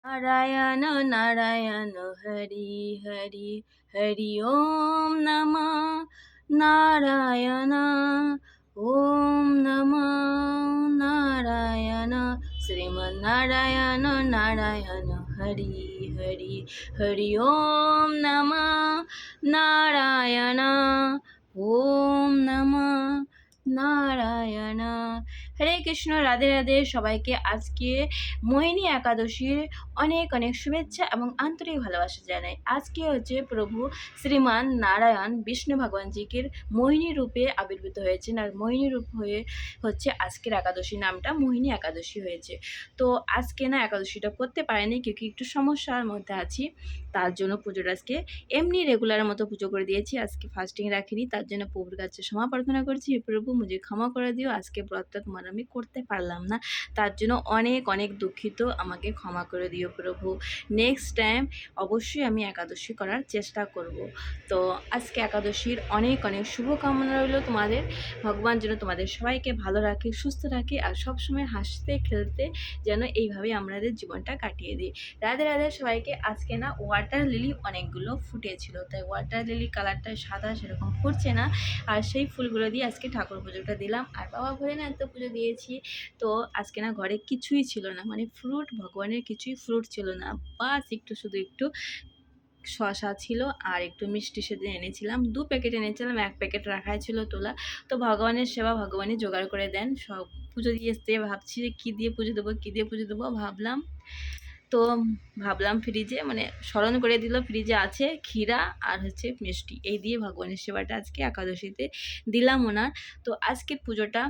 নারায়ণ নারায়ণ হরি হরি হরি ওম নমঃ নারায়ণ ওম নমঃ নারায়ণ শ্রীমন্নারায়ণ নারায়ণ হরি হরি হরি ওম নমঃ নারায়ণ ওম নমঃ নারায়ণ। হরে কৃষ্ণ, রাধে রাধে। সবাইকে আজকে মোহিনী একাদশীর অনেক অনেক শুভেচ্ছা এবং আন্তরিক ভালোবাসা জানাই। আজকে হচ্ছে প্রভু শ্রীমান নারায়ণ বিষ্ণু ভগবানজিকে মোহিনী রূপে আবির্ভূত হয়েছেন, আর মোহিনী রূপ হয়ে হচ্ছে আজকের একাদশী নামটা মোহিনী একাদশী হয়েছে। তো আজকে না একাদশীটা করতে পারিনি, কেউ একটু সমস্যার মধ্যে আছি, তার জন্য পুজোটা আজকে এমনি রেগুলার মতো পুজো করে দিয়েছি। আজকে ফাস্টিং রাখিনি, তার জন্য প্রভুর কাছে ক্ষমা প্রার্থনা করছি, হে প্রভু মুঝে ক্ষমা করে দিও, আজকে ব্রতটা তোমার আমি করতে পারলাম না, তার জন্য অনেক অনেক দুঃখিত, আমাকে ক্ষমা করে দিও প্রভু। নেক্সট টাইম অবশ্যই আমি একাদশী করার চেষ্টা করব। তো আজকে একাদশীর অনেক অনেক শুভকামনা রইল তোমাদের। ভগবান যেন তোমাদের সবাইকে ভালো রাখে, সুস্থ রাখে, আর সবসময় হাসতে খেলতে যেন এইভাবে আমাদের জীবনটা কাটিয়ে দিই। রাধে রাধে সবাইকে। আজকে না ওয়াটার লিলি অনেকগুলো ফুটেছিল, তাই ওয়াটার লিলি কালারটা সাদা সেরকম ফুটছে না, আর সেই ফুলগুলো দিয়ে আজকে ঠাকুর পুজোটা দিলাম। আর বাবা ভোলেনাথ তো পুজো দিয়েছি। তো আজকে না ঘরে কিছুই ছিল না, মানে ফ্রুট, ভগবানের কিছুই ফ্রুট ছিল না, বাস একটু শুধু একটু শশা ছিল আর একটু মিষ্টি সেদিন এনেছিলাম, 2 প্যাকেট এনেছিলাম, 1 প্যাকেট রাখাই ছিল তোলা। তো ভগবানের সেবা ভগবানই জোগাড় করে দেন, সব পুজো দিয়ে এসতে ভাবছি যে কী দিয়ে পুজো দেবো, কী দিয়ে পুজো দেবো ভাবলাম। তো ভাবলাম ফ্রিজে, মানে স্মরণ করে দিল ফ্রিজে আছে ক্ষীরা আর হচ্ছে মিষ্টি, এই দিয়ে ভগবানের সেবাটা আজকে একাদশীতে দিলাম ওনার। তো আজকের পুজোটা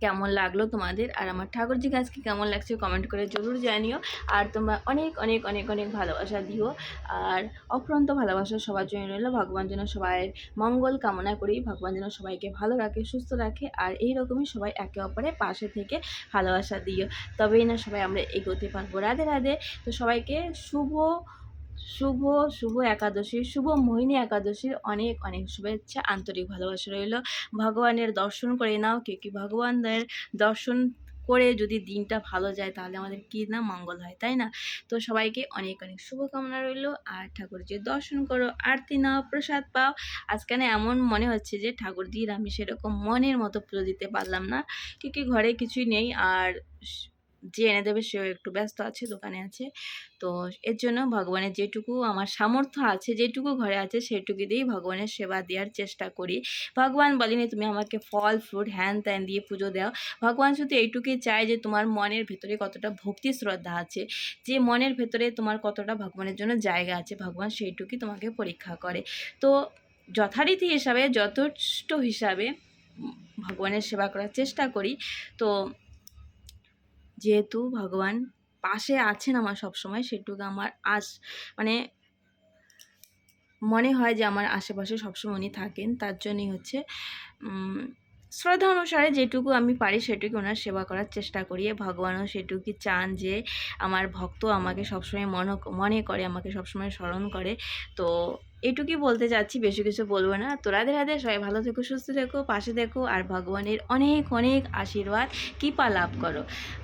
কেমন লাগলো তোমাদের, আর আমার ঠাকুরজিকে আজকে কেমন লাগছে কমেন্ট করে জরুর জানিও। আর তোমরা অনেক অনেক অনেক অনেক ভালোবাসা দিও, আর অফুরন্ত ভালোবাসা সবার জন্য রইলো। ভগবান যেন সবাইয়ের মঙ্গল কামনা করি, ভগবান যেন সবাইকে ভালো রাখে, সুস্থ রাখে, আর এই রকমই সবাই একে অপরের পাশে থেকে ভালোবাসা দিও, তবেই না সবাই আমরা এগোতে পারবো। রাধে রাধে। তো সবাইকে শুভ শুভ শুভ একাদশীর, শুভ মোহিনী একাদশীর অনেক অনেক শুভেচ্ছা, আন্তরিক ভালোবাসা রইল। ভগবানের দর্শন করে নাও, কি ভগবানের দর্শন করে যদি দিনটা ভালো যায় তাহলে আমাদের কি না মঙ্গল হয়, তাই না? তো সবাইকে অনেক অনেক শুভকামনা রইল, আর ঠাকুরজির দর্শন করো, আরতি নাও, প্রসাদ পাও। আজকে না এমন মনে হচ্ছে যে ঠাকুরজির আমি সেরকম মনের মতো পুজো দিতে পারলাম না, কি ঘরে কিছুই নেই, আর যে এনে দেবে সেও একটু ব্যস্ত আছে, দোকানে আছে। তো এর জন্য ভগবানের যেটুকু আমার সামর্থ্য আছে, যেটুকু ঘরে আছে সেটুকু দিয়েই ভগবানের সেবা দেওয়ার চেষ্টা করি। ভগবান বলেনি তুমি আমাকে ফল ফ্রুট হ্যান ত্যান দিয়ে পুজো দাও, ভগবান শুধু এইটুকুই চায় যে তোমার মনের ভেতরে কতটা ভক্তি শ্রদ্ধা আছে, যে মনের ভেতরে তোমার কতটা ভগবানের জন্য জায়গা আছে, ভগবান সেইটুকুই তোমাকে পরীক্ষা করে। তো যথারীতি হিসাবে, যথেষ্ট হিসাবে ভগবানের সেবা করার চেষ্টা করি। তো যেহেতু ভগবান পাশে আছেন আমার সবসময়, সেটুকু আমার মানে মনে হয় যে আমার আশেপাশে সবসময় উনি থাকেন, তার জন্যই হচ্ছে শ্রদ্ধা অনুসারে যেটুকু আমি পারি সেটুকু ওনার সেবা করার চেষ্টা করি। ভগবানও সেটুকুই চান যে আমার ভক্ত আমাকে সবসময় মনে করে, আমাকে সবসময় স্মরণ করে। তো এটুকুই বলতে চাচ্ছি, বেশি কিছু বলবো না। তো রাধে রাধে, সবাই ভালো থেকো, সুস্থ থেকো, পাশে দেখো, আর ভগবানের অনেক অনেক আশীর্বাদ কৃপা লাভ করো।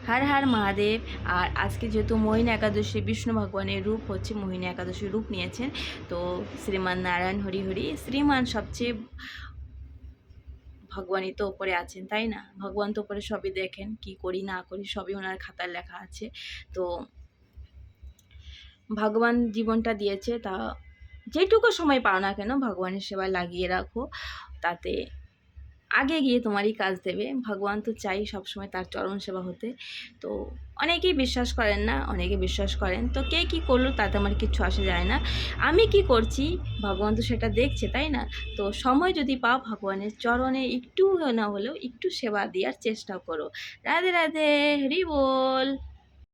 হর হর মহাদেব। আর আজকে যেহেতু মোহিনী একাদশী, বিষ্ণু ভগবানের রূপ হচ্ছে মোহিনী একাদশীর রূপ নিয়েছেন, তো শ্রীমান নারায়ণ হরি হরি, শ্রীমান সবচেয়ে ভগবানই তো ওপরে আছেন, তাই না? ভগবান তো ওপরে সবই দেখেন, কি করি না করি সবই ওনার খাতায় লেখা আছে। তো ভগবান জীবনটা দিয়েছে, তা যেটুকু সময় পাও না কেন ভগবানের সেবায় লাগিয়ে রাখো, তাতে আগে গিয়ে তোমারই কাজ দেবে। ভগবান তো চাই সবসময় তার চরণ সেবা হতে। তো অনেকেই বিশ্বাস করেন না, অনেকে বিশ্বাস করেন, তো কে কী করলো তাতে আমার কিচ্ছু আসে যায় না। আমি কি করছি ভগবান তো সেটা দেখছে, তাই না? তো সময় যদি পাও ভগবানের চরণে একটু না হলেও একটু সেবা দেওয়ার চেষ্টা করো। রাধে রাধে, হরি বল।